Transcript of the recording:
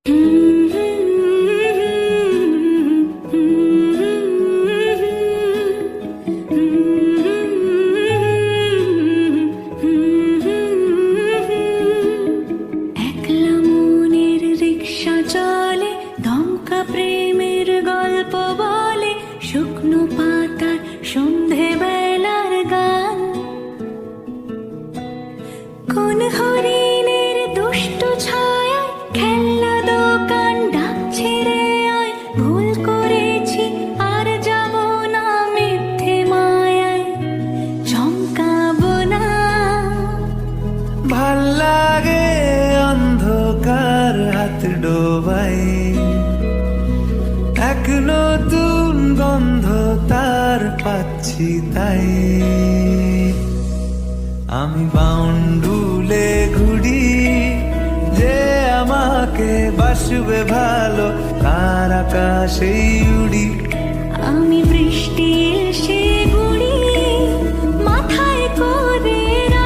একলা মনের রিক্সা চলে, দমকা প্রেমের গল্প বলে, শুকনো পাতার সন্ধে বেলার গান। কোন হরিণের দুষ্ট ছায়া খেলনা দোকান ডাকছে রে আয়, ভুল করেছি আর যাব না মিথ্যে মায়ায় চমকাবো না। ভাল লাগে অন্ধকার হাত ডোবাই, এক নতুন গন্ধ তার পাচ্ছি তাই। আমি বাউন্ডুলে ঘুরি, যে আমাকে বাসবে ভালো, তার আকাশেই